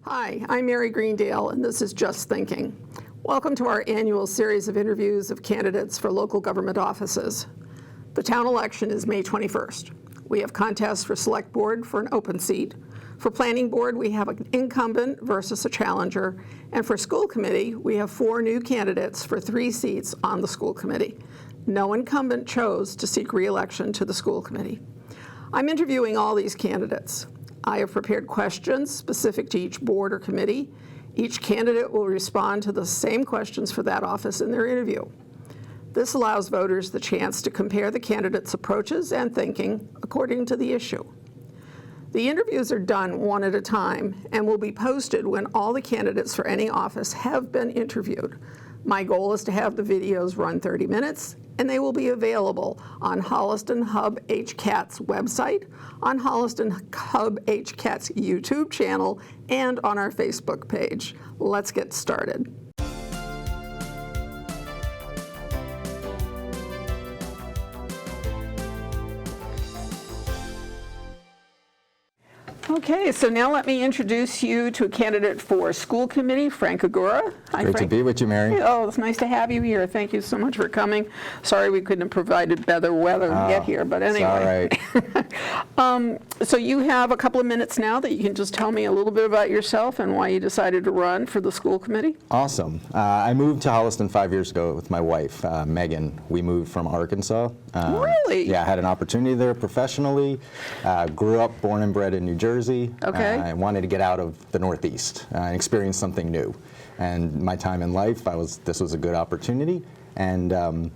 Hi, I'm Mary Greendale, and this is Just Thinking. Welcome to our annual series of interviews of candidates for local government offices. The town election is May 21st. We have contests for select board for an open seat. For planning board, we have an incumbent versus a challenger. And for school committee, we have 4 new candidates for 3 seats on the school committee. No incumbent chose to seek re-election to the school committee. I'm interviewing all these candidates. I have prepared questions specific to each board or committee. Each candidate will respond to the same questions for that office in their interview. This allows voters the chance to compare the candidates' approaches and thinking according to the issue. The interviews are done one at a time and will be posted when all the candidates for any office have been interviewed. My goal is to have the videos run 30 minutes, and they will be available on Holliston Hub HCAT's website, on Holliston Hub HCAT's YouTube channel, and on our Facebook page. Let's get started. Okay, so now let me introduce you to a candidate for school committee, Frank Ogura. Hi, Great Frank. to be with you, Mary. Oh, it's nice to have you here. Thank you so much for coming. Sorry we couldn't have provided better weather to get here, but anyway. It's all right. So you have a couple of minutes now that you can just tell me a little bit about yourself and why you decided to run for the school committee. Awesome. I moved to Holliston 5 years ago with my wife, Megan. We moved from Arkansas. Really? Yeah, I had an opportunity there professionally. Grew up, born and bred in New Jersey. Okay. I wanted to get out of the Northeast and experience something new. And my time in life, this was a good opportunity. And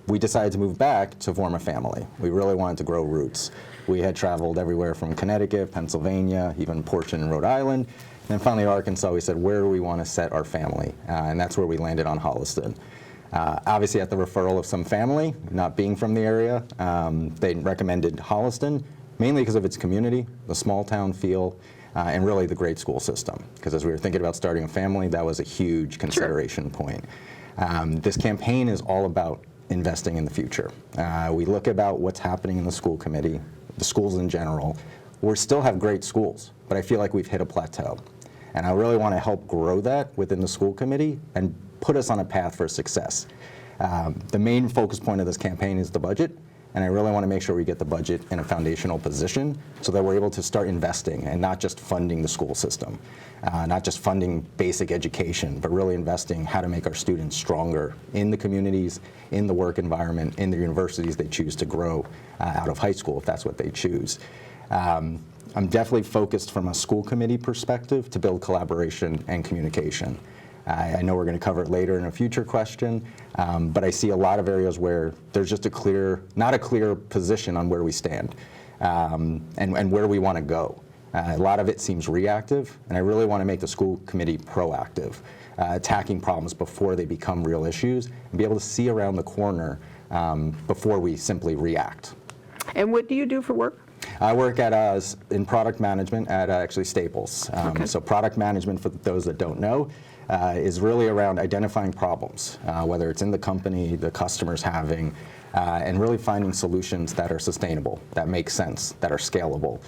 we decided to move back to form a family. We really wanted to grow roots. We had traveled everywhere from Connecticut, Pennsylvania, even portion in Rhode Island. And then finally Arkansas, we said, where do we want to set our family? And that's where we landed on Holliston. Obviously at the referral of some family, not being from the area, they recommended Holliston, mainly because of its community, the small town feel, and really the great school system. Because as we were thinking about starting a family, that was a huge consideration point. This campaign is all about investing in the future. We look about what's happening in the school committee, the schools in general. We still have great schools, but I feel like we've hit a plateau. And I really want to help grow that within the school committee and put us on a path for success. The main focus point of this campaign is the budget, and I really want to make sure we get the budget in a foundational position so that we're able to start investing and not just funding the school system, not just funding basic education, but really investing how to make our students stronger in the communities, in the work environment, in the universities they choose to grow out of high school if that's what they choose. I'm definitely focused from a school committee perspective to build collaboration and communication. I know we're going to cover it later in a future question, but I see a lot of areas where there's just not a clear position on where we stand and where we want to go. A lot of it seems reactive, and I really want to make the school committee proactive, attacking problems before they become real issues, and be able to see around the corner before we simply react. And what do you do for work? I work in product management at actually Staples. Okay. So product management, for those that don't know, is really around identifying problems, whether it's in the company, the customer's having, and really finding solutions that are sustainable, that make sense, that are scalable.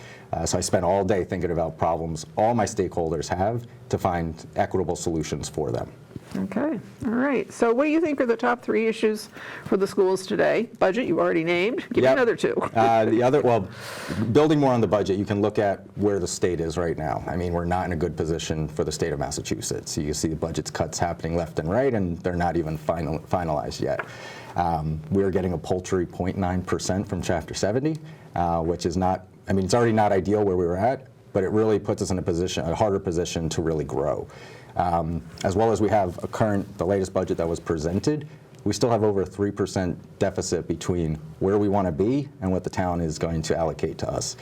So I spend all day thinking about problems all my stakeholders have to find equitable solutions for them. Okay, all right. So what do you think are the top 3 issues for the schools today? Budget, you already named. Give me another 2. Building more on the budget, you can look at where the state is right now. I mean, we're not in a good position for the state of Massachusetts. You see the budget cuts happening left and right, and they're not even finalized yet. We're getting a paltry 0.9% from Chapter 70, which is not, I mean, it's already not ideal where we were at, but it really puts us in a harder position to really grow. As well as we have the latest budget that was presented, we still have over a 3% deficit between where we want to be and what the town is going to allocate to us.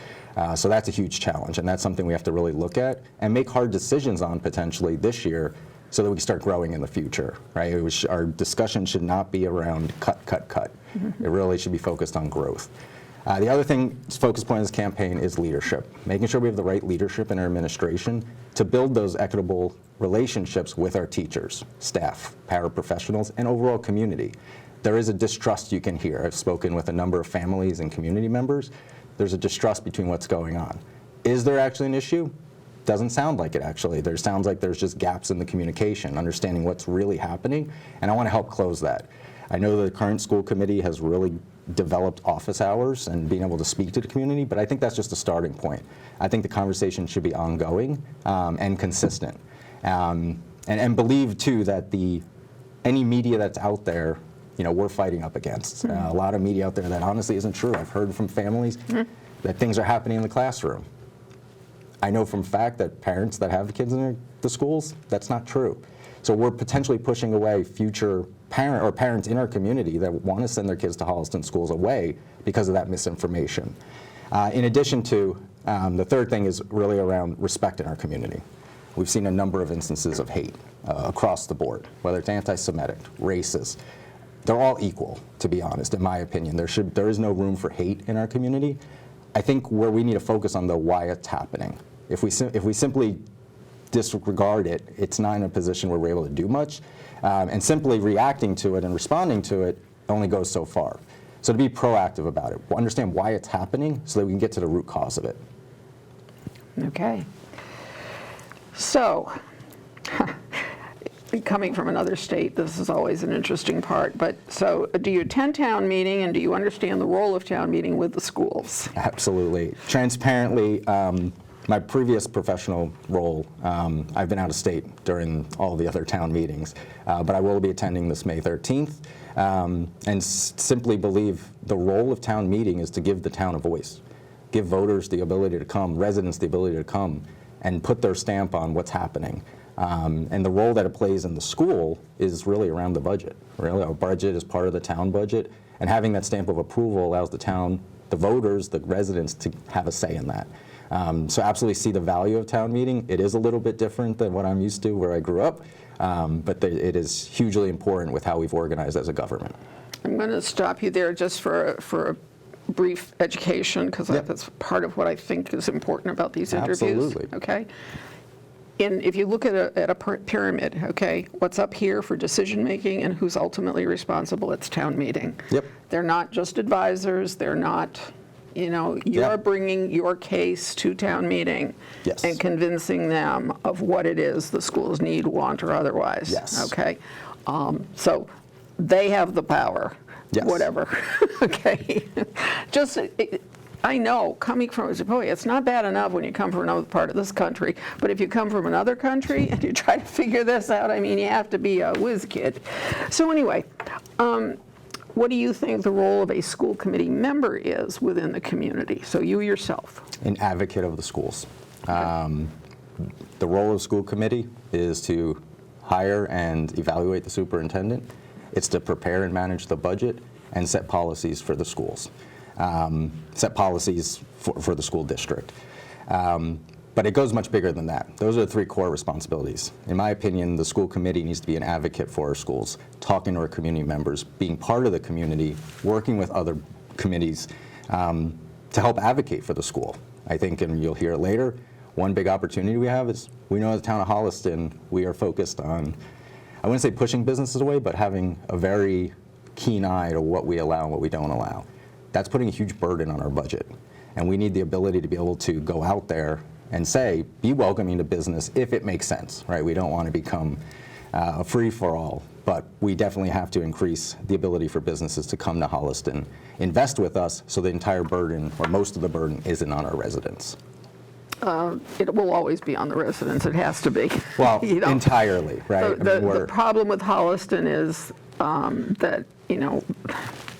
So that's a huge challenge, and that's something we have to really look at and make hard decisions on potentially this year so that we can start growing in the future, right? Our discussion should not be around cut. Mm-hmm. It really should be focused on growth. The other focus point of this campaign is leadership, making sure we have the right leadership in our administration to build those equitable relationships with our teachers, staff, paraprofessionals, and overall community. There is a distrust you can hear. I've spoken with a number of families and community members. There's a distrust between what's going on. Is there actually an issue? doesn't sound like it, actually. There sounds like there's just gaps in the communication, understanding what's really happening, and I want to help close that. I know the current school committee has really developed office hours and being able to speak to the community, but I think that's just a starting point. I think the conversation should be ongoing and consistent. And believe, too, that any media that's out there, we're fighting up against. A lot of media out there that honestly isn't true. I've heard from families that things are happening in the classroom. I know from fact that parents that have kids in the schools, that's not true. So we're potentially pushing away future parents in our community that want to send their kids to Holliston schools away because of that misinformation. In addition to, the third thing is really around respect in our community. We've seen a number of instances of hate across the board, whether it's anti-Semitic, racist. They're all equal, to be honest, in my opinion. There is no room for hate in our community. I think where we need to focus on the why it's happening. If we simply disregard it, it's not in a position where we're able to do much. And simply reacting to it and responding to it only goes so far. So to be proactive about it, understand why it's happening so that we can get to the root cause of it. Okay. So, coming from another state, this is always an interesting part. But so, do you attend town meeting, and do you understand the role of town meeting with the schools? Absolutely. Transparently, my previous professional role, I've been out of state during all the other town meetings, but I will be attending this May 13th, and simply believe the role of town meeting is to give the town a voice, give voters the ability to come, residents the ability to come, and put their stamp on what's happening. And the role that it plays in the school is really around the budget. Really, our budget is part of the town budget, and having that stamp of approval allows the town, the voters, the residents to have a say in that. So absolutely see the value of town meeting. It is a little bit different than what I'm used to where I grew up, but it is hugely important with how we've organized as a government. I'm going to stop you there just for a brief education, because that's part of what I think is important about these interviews. Absolutely. Okay. If you look at a pyramid, okay, what's up here for decision making and who's ultimately responsible, it's town meeting. Yep. They're not just advisors. They're not, you're bringing your case to town meeting and convincing them of what it is the schools need, want, or otherwise. Yes. Okay. So they have the power. Yes. Whatever. Okay. I know, coming from, boy, it's not bad enough when you come from another part of this country, but if you come from another country and you try to figure this out, I mean, you have to be a whiz kid. So anyway, what do you think the role of a school committee member is within the community? So you yourself. An advocate of the schools. The role of school committee is to hire and evaluate the superintendent. It's to prepare and manage the budget and set policies for the schools. Set policies for the school district. But it goes much bigger than that. Those are the three core responsibilities. In my opinion, the school committee needs to be an advocate for our schools, talking to our community members, being part of the community, working with other committees to help advocate for the school. I think, and you'll hear it later, one big opportunity we have is we know the town of Holliston, we are focused on, I wouldn't say pushing businesses away, but having a very keen eye to what we allow and what we don't allow. That's putting a huge burden on our budget. And we need the ability to be able to go out there and say, be welcoming to business if it makes sense, right? We don't want to become a free-for-all, but we definitely have to increase the ability for businesses to come to Holliston, invest with us, so the entire burden, or most of the burden, isn't on our residents. It will always be on the residents. It has to be. Well, entirely, right? The problem with Holliston is that,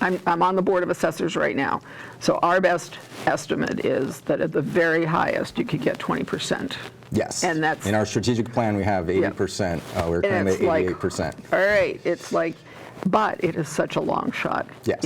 I'm on the Board of Assessors right now. So our best estimate is that at the very highest, you could get 20%. Yes. And that's in our strategic plan, we have 80%. We're currently at 88%. All right. It's like, but it is such a long shot, yes.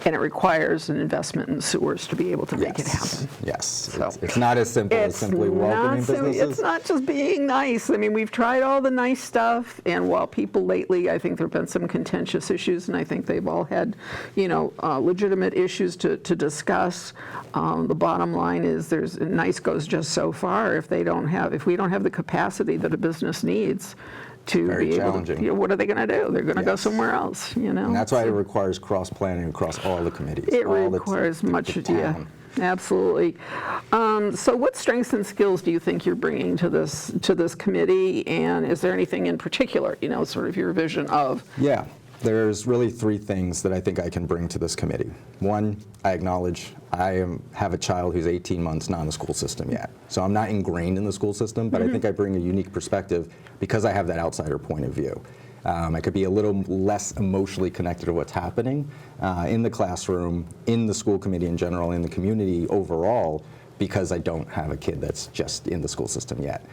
And it requires an investment in sewers to be able to make it happen. Yes. So it's not as simple as simply welcoming businesses. It's not just being nice. I mean, we've tried all the nice stuff, and while people lately, I think there have been some contentious issues, and I think they've all had, legitimate issues to discuss. The bottom line is nice goes just so far if we don't have the capacity that a business needs to Very be challenging. able to, what are they going to do? They're going to go somewhere else, And that's why it requires cross-planning across all the committees. It requires much, absolutely. So what strengths and skills do you think you're bringing to this committee, and is there anything in particular, sort of your vision of? Yeah, there's really three things that I think I can bring to this committee. One, I acknowledge have a child who's 18 months not in the school system yet. So I'm not ingrained in the school system, but I think I bring a unique perspective because I have that outsider point of view. I could be a little less emotionally connected to what's happening in the classroom, in the school committee in general, in the community overall, because I don't have a kid that's just in the school system yet.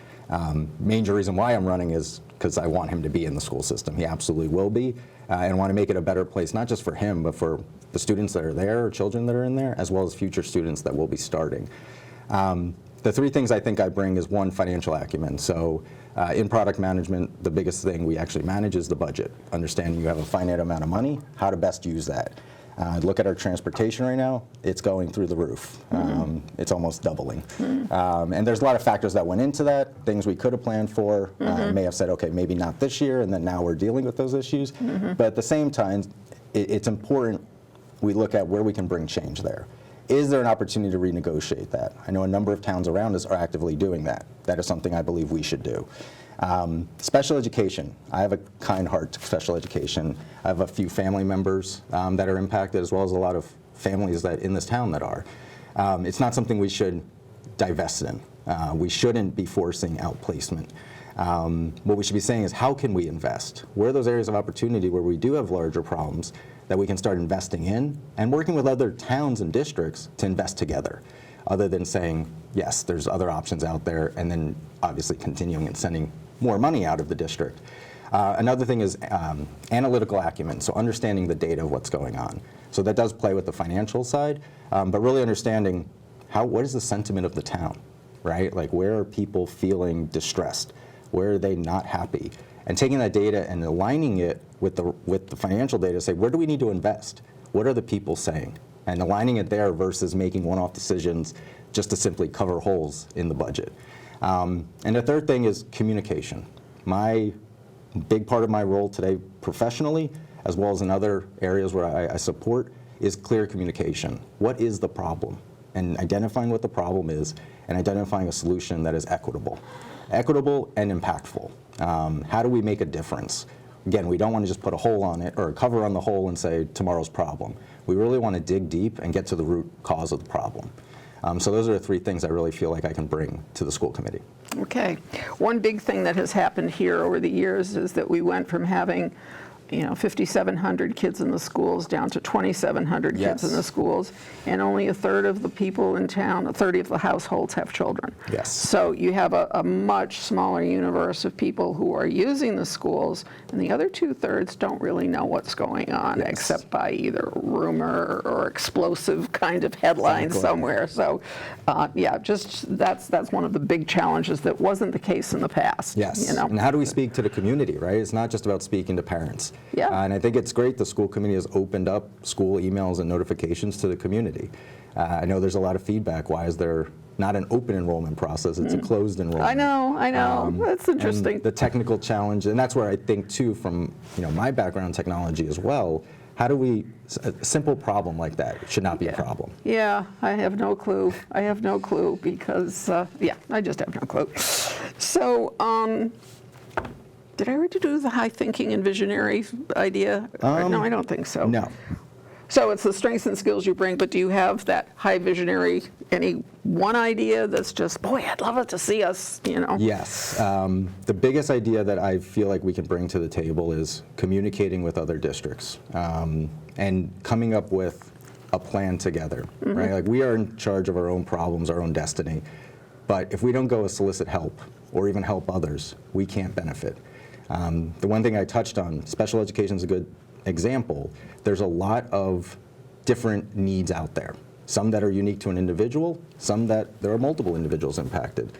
Major reason why I'm running is because I want him to be in the school system. He absolutely will be, and want to make it a better place, not just for him, but for the students that are there, or children that are in there, as well as future students that will be starting. The three things I think I bring is, one, financial acumen. So in product management, the biggest thing we actually manage is the budget. Understanding you have a finite amount of money, how to best use that. Look at our transportation right now, it's going through the roof. It's almost doubling. And there's a lot of factors that went into that, things we could have planned for, may have said, okay, maybe not this year, and then now we're dealing with those issues. But at the same time, it's important we look at where we can bring change there. Is there an opportunity to renegotiate that? I know a number of towns around us are actively doing that. That is something I believe we should do. Special education. I have a kind heart to special education. I have a few family members that are impacted, as well as a lot of families that in this town that are. It's not something we should divest in. We shouldn't be forcing outplacement. What we should be saying is, how can we invest? Where are those areas of opportunity where we do have larger problems that we can start investing in, and working with other towns and districts to invest together, other than saying, yes, there's other options out there, and then obviously continuing and sending more money out of the district. Another thing is analytical acumen, so understanding the data of what's going on. So that does play with the financial side, but really understanding what is the sentiment of the town, right? Like, where are people feeling distressed? Where are they not happy? And taking that data and aligning it with the financial data, say, where do we need to invest? What are the people saying? And aligning it there versus making one-off decisions just to simply cover holes in the budget. And the third thing is communication. My big part of my role today professionally, as well as in other areas where I support, is clear communication. What is the problem? And identifying what the problem is, and identifying a solution that is equitable and impactful. How do we make a difference? Again, we don't want to just put a hole on it or a cover on the hole and say tomorrow's problem. We really want to dig deep and get to the root cause of the problem. So those are the three things I really feel like I can bring to the school committee. Okay. One big thing that has happened here over the years is that we went from having 5,700 kids in the schools down to 2,700 kids in the schools, and only a third of the people in town, a third of the households have children. Yes. So you have a much smaller universe of people who are using the schools, and the other 2/3 don't really know what's going on, except by either rumor or explosive kind of headlines somewhere. So, just that's one of the big challenges that wasn't the case in the past. Yes. And how do we speak to the community, right? It's not just about speaking to parents. Yeah. And I think it's great the school committee has opened up school emails and notifications to the community. I know there's a lot of feedback. Why is there not an open enrollment process? It's a closed enrollment. I know. That's interesting. And the technical challenge, and that's where I think too, from my background in technology as well, how do we, a simple problem like that should not be a problem. Yeah, I have no clue. Because, I just have no clue. So, did I already do the high thinking and visionary idea? No, I don't think so. No. So it's the strengths and skills you bring, but do you have that high visionary, any one idea that's just, boy, I'd love it to see us, Yes. The biggest idea that I feel like we can bring to the table is communicating with other districts and coming up with a plan together, right? Like, we are in charge of our own problems, our own destiny, but if we don't go solicit help or even help others, we can't benefit. The one thing I touched on, special education is a good example. There's a lot of different needs out there. Some that are unique to an individual, some that there are multiple individuals impacted.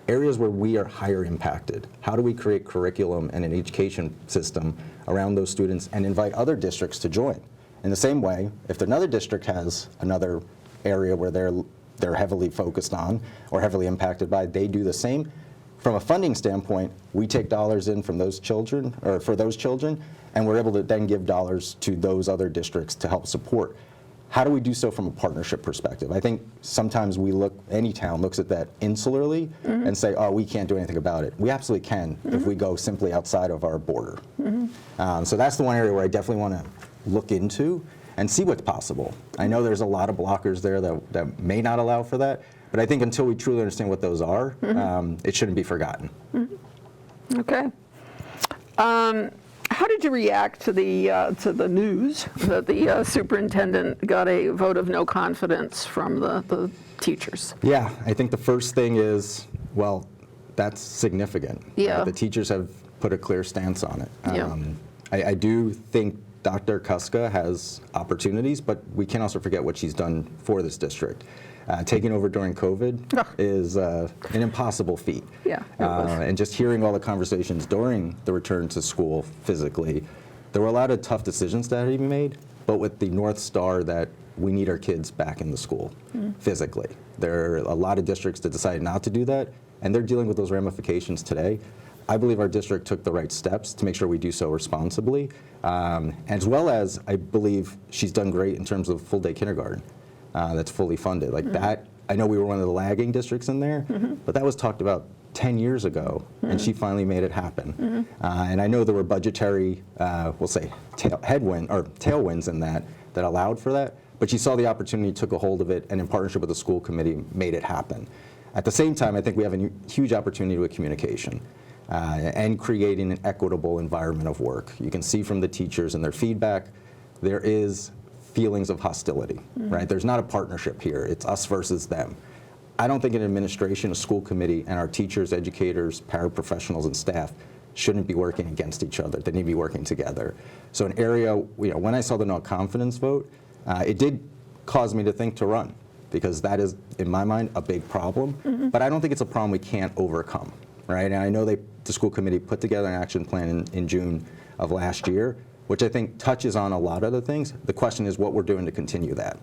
Areas where we are higher impacted. How do we create curriculum and an education system around those students and invite other districts to join? In the same way, if another district has another area where they're heavily focused on or heavily impacted by, they do the same. From a funding standpoint, we take dollars in from those children, or for those children, and we're able to then give dollars to those other districts to help support. how do we do so from a partnership perspective? I think sometimes any town looks at that insularly and say, oh, we can't do anything about it. We absolutely can if we go simply outside of our border. So that's the one area where I definitely want to look into and see what's possible. I know there's a lot of blockers there that may not allow for that, but I think until we truly understand what those are, it shouldn't be forgotten. Okay. How did you react to the news that the superintendent got a vote of no confidence from the teachers? Yeah, I think the first thing is, well, that's significant. Yeah. The teachers have put a clear stance on it. Yeah. I do think Dr. Kuska has opportunities, but we can't also forget what she's done for this district. Taking over during COVID is an impossible feat. Yeah, it was. And just hearing all the conversations during the return to school physically, there were a lot of tough decisions that had to be made, but with the North Star that we need our kids back in the school physically. There are a lot of districts that decided not to do that, and they're dealing with those ramifications today. I believe our district took the right steps to make sure we do so responsibly, as well as I believe she's done great in terms of full-day kindergarten. That's fully funded. Like that, I know we were one of the lagging districts in there, but that was talked about 10 years ago, and she finally made it happen. And I know there were budgetary, we'll say, tailwinds in that allowed for that, but she saw the opportunity, took a hold of it, and in partnership with the school committee, made it happen. At the same time, I think we have a huge opportunity with communication and creating an equitable environment of work. You can see from the teachers and their feedback, there is feelings of hostility, right? There's not a partnership here. It's us versus them. I don't think an administration, a school committee, and our teachers, educators, paraprofessionals, and staff shouldn't be working against each other. They need to be working together. So an area, when I saw the no confidence vote, it did cause me to think to run, because that is, in my mind, a big problem. But I don't think it's a problem we can't overcome, right? And I know the school committee put together an action plan in June of last year, which I think touches on a lot of the things. The question is what we're doing to continue that.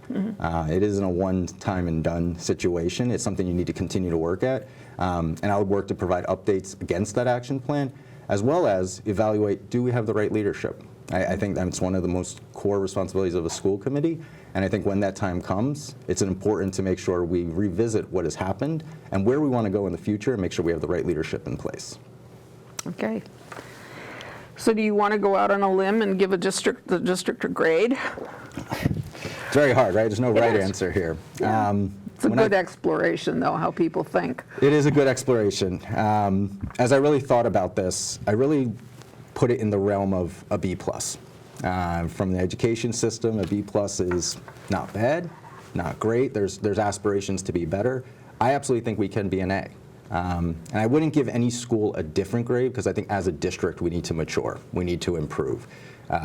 It isn't a one-time and done situation. It's something you need to continue to work at. And I would work to provide updates against that action plan, as well as evaluate, do we have the right leadership? I think that's one of the most core responsibilities of a school committee. And I think when that time comes, it's important to make sure we revisit what has happened and where we want to go in the future and make sure we have the right leadership in place. Okay. So do you want to go out on a limb and give the district a grade? It's very hard, right? There's no right answer here. Yeah. It's a good exploration, though, how people think. It is a good exploration. As I really thought about this, I really put it in the realm of a B+. From the education system, a B+ is not bad, not great. There's aspirations to be better. I absolutely think we can be an A. And I wouldn't give any school a different grade, because I think as a district we need to mature, we need to improve.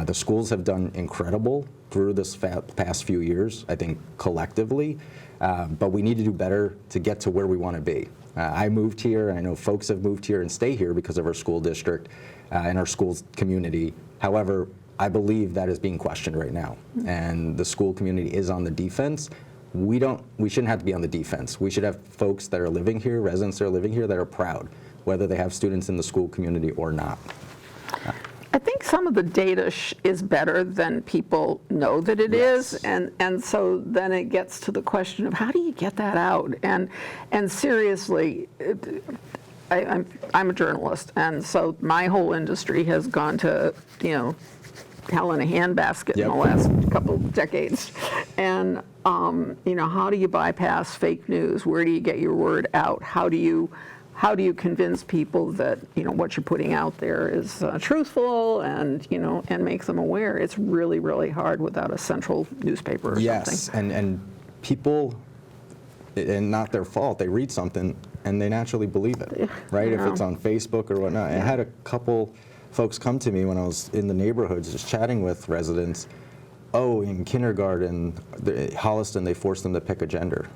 The schools have done incredible through this past few years, I think collectively, but we need to do better to get to where we want to be. I moved here, and I know folks have moved here and stay here because of our school district and our school's community. However, I believe that is being questioned right now, and the school community is on the defense. We shouldn't have to be on the defense. We should have folks that are living here, residents that are living here, that are proud, whether they have students in the school community or not. I think some of the data is better than people know that it is, and so then it gets to the question of how do you get that out? And seriously, I'm a journalist, and so my whole industry has gone to, hell in a handbasket in the last couple of decades. And, how do you bypass fake news? Where do you get your word out? How do you convince people that, what you're putting out there is truthful and make them aware? It's really, really hard without a central newspaper or something. Yes, and people, and not their fault, they read something and they naturally believe it, right? If it's on Facebook or whatnot. I had a couple folks come to me when I was in the neighborhoods just chatting with residents. Oh, in kindergarten, Holliston, they forced them to pick a gender.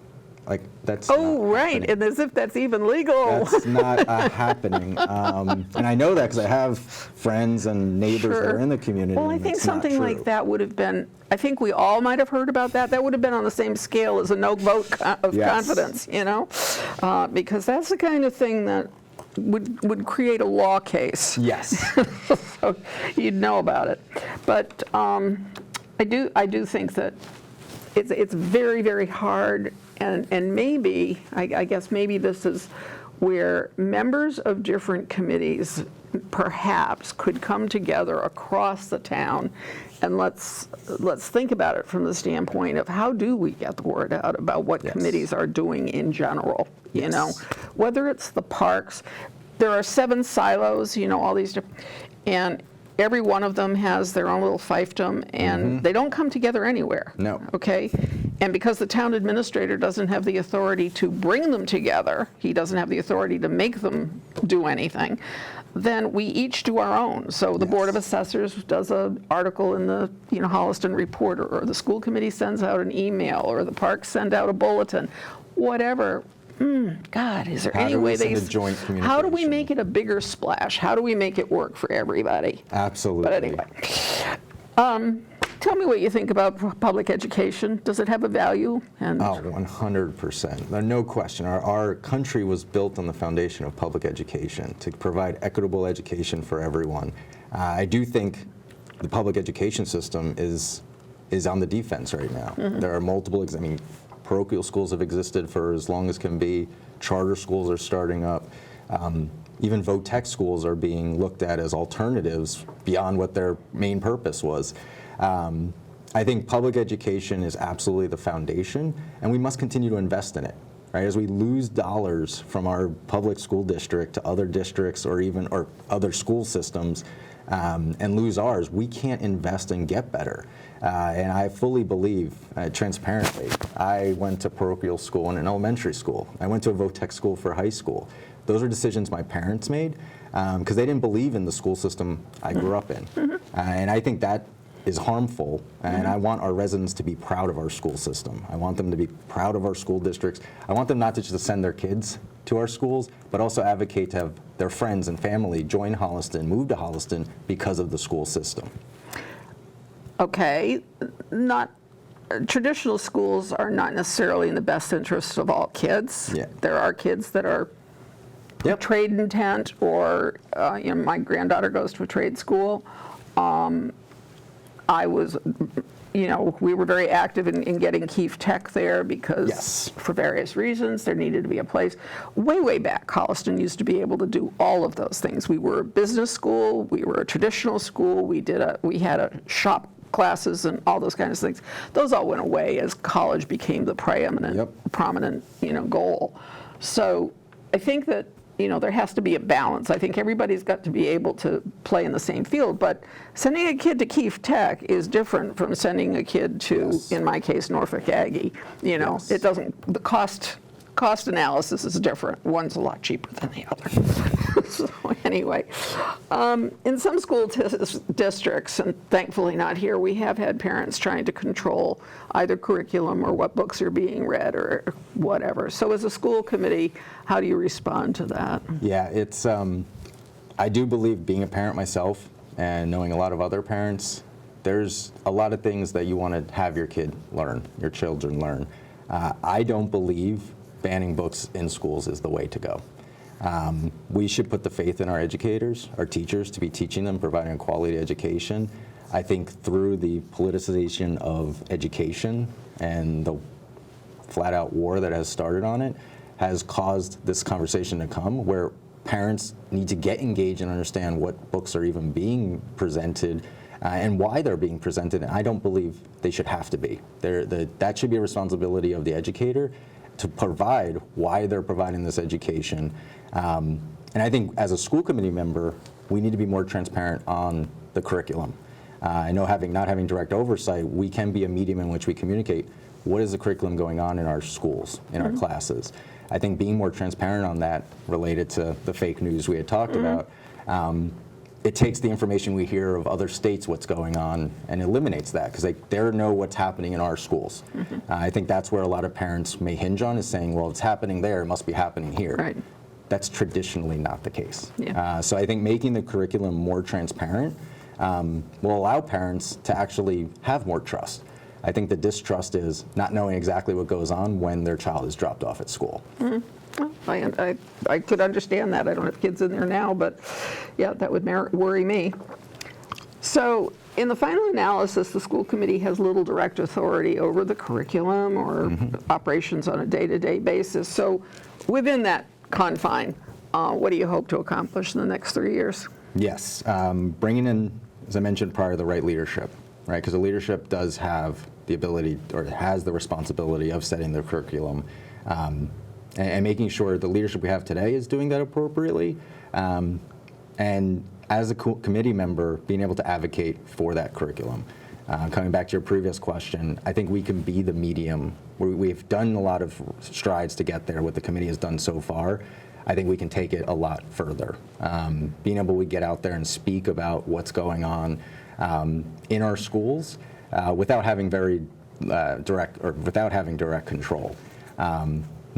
Like, that's not happening. And as if that's even legal. That's not happening. And I know that because I have friends and neighbors that are in the community. Well, I think something like that would have been, I think we all might have heard about that. That would have been on the same scale as a no vote of confidence, because that's the kind of thing that would create a law case. Yes. So you'd know about it. But I do think that it's very, very hard, and maybe, I guess maybe this is where members of different committees perhaps could come together across the town, and let's think about it from the standpoint of how do we get the word out about what committees are doing in general, you know? Whether it's the parks, there are 7 silos, you know, all these different, and every one of them has their own little fiefdom, and they don't come together anywhere. No. Okay? And because the town administrator doesn't have the authority to bring them together, he doesn't have the authority to make them do anything, then we each do our own. So the Board of Assessors does an article in the, you know, Holliston Reporter, or the school committee sends out an email, or the parks send out a bulletin, whatever. God, is there any way how do we make it a bigger splash? How do we make it work for everybody? Absolutely. But anyway, tell me what you think about public education. Does it have a value? And 100%. No question. Our country was built on the foundation of public education to provide equitable education for everyone. I do think the public education system is on the defense right now. There are multiple, parochial schools have existed for as long as can be. Charter schools are starting up. Even VOTEC schools are being looked at as alternatives beyond what their main purpose was. I think public education is absolutely the foundation, and we must continue to invest in it. Right? As we lose dollars from our public school district to other districts or other school systems, and lose ours, we can't invest and get better. And I fully believe, transparently, I went to parochial school and an elementary school. I went to a VOTEC school for high school. Those are decisions my parents made because they didn't believe in the school system I grew up in. And I think that is harmful, and I want our residents to be proud of our school system. I want them to be proud of our school districts. I want them not to just send their kids to our schools, but also advocate to have their friends and family join Holliston, move to Holliston because of the school system. Okay, traditional schools are not necessarily in the best interest of all kids. Yeah. There are kids that are trade intent, or my granddaughter goes to a trade school. I was, we were very active in getting Keefe Tech there because for various reasons there needed to be a place. Way back, Holliston used to be able to do all of those things. We were a business school, we were a traditional school, we had a shop classes and all those kinds of things. Those all went away as college became the prominent goal. So I think that there has to be a balance. I think everybody's got to be able to play in the same field, but sending a kid to Keefe Tech is different from sending a kid to, in my case, Norfolk Aggie. It doesn't, the cost analysis is different. One's a lot cheaper than the other. So anyway, in some school districts, and thankfully not here, we have had parents trying to control either curriculum or what books are being read or whatever. So as a school committee, how do you respond to that? Yeah, it's, I do believe, being a parent myself and knowing a lot of other parents, there's a lot of things that you want to have your children learn. I don't believe banning books in schools is the way to go. We should put the faith in our educators, our teachers, to be teaching them, providing a quality education. I think through the politicization of education and the flat-out war that has started on it has caused this conversation to come where parents need to get engaged and understand what books are even being presented and why they're being presented. And I don't believe they should have to be. That should be a responsibility of the educator to provide why they're providing this education. And I think as a school committee member, we need to be more transparent on the curriculum. I know not having direct oversight, we can be a medium in which we communicate what is the curriculum going on in our schools, in our classes. I think being more transparent on that related to the fake news we had talked about, it takes the information we hear of other states, what's going on, and eliminates that because they know what's happening in our schools. I think that's where a lot of parents may hinge on, is saying, well, it's happening there, it must be happening here. Right. That's traditionally not the case. Yeah. So I think making the curriculum more transparent will allow parents to actually have more trust. I think the distrust is not knowing exactly what goes on when their child is dropped off at school. Well, I could understand that. I don't have kids in there now, but yeah, that would worry me. So In the final analysis, the school committee has little direct authority over the curriculum or operations on a day-to-day basis. So within that confine, what do you hope to accomplish in the next 3 years? Yes, bringing in, as I mentioned prior, the right leadership, right? Because the leadership does have the ability, or has the responsibility of setting the curriculum, and making sure the leadership we have today is doing that appropriately. And as a committee member, being able to advocate for that curriculum. Coming back to your previous question, I think we can be the medium. We've done a lot of strides to get there, what the committee has done so far. I think we can take it a lot further. Being able to get out there and speak about what's going on in our schools without having direct control.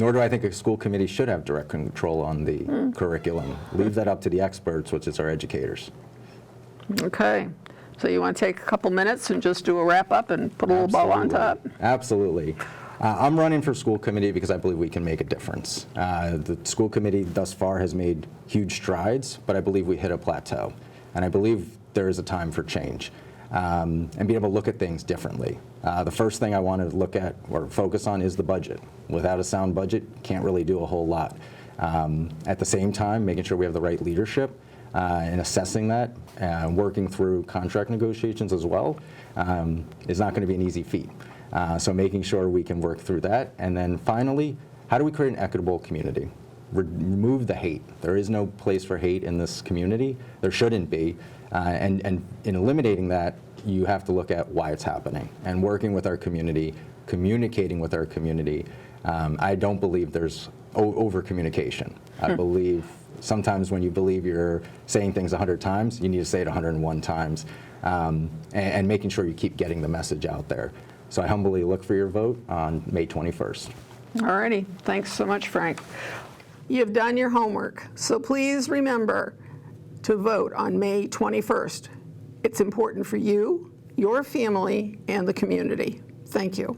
Nor do I think a school committee should have direct control on the curriculum. Leave that up to the experts, which is our educators. Okay. So you want to take a couple minutes and just do a wrap up and put a little bow on top? Absolutely. I'm running for school committee because I believe we can make a difference. The school committee thus far has made huge strides, but I believe we hit a plateau. And I believe there is a time for change. And being able to look at things differently. The first thing I want to look at or focus on is the budget. Without a sound budget, can't really do a whole lot. At the same time, making sure we have the right leadership and assessing that, working through contract negotiations as well, is not going to be an easy feat. So making sure we can work through that. And then finally, how do we create an equitable community? Remove the hate. There is no place for hate in this community. There shouldn't be. And in eliminating that, you have to look at why it's happening. And working with our community, communicating with our community, I don't believe there's over-communication. I believe sometimes when you believe you're saying things 100 times, you need to say it 101 times, and making sure you keep getting the message out there. So I humbly look for your vote on May 21st. All righty. Thanks so much, Frank. You've done your homework, so please remember to vote on May 21st. It's important for you, your family, and the community. Thank you.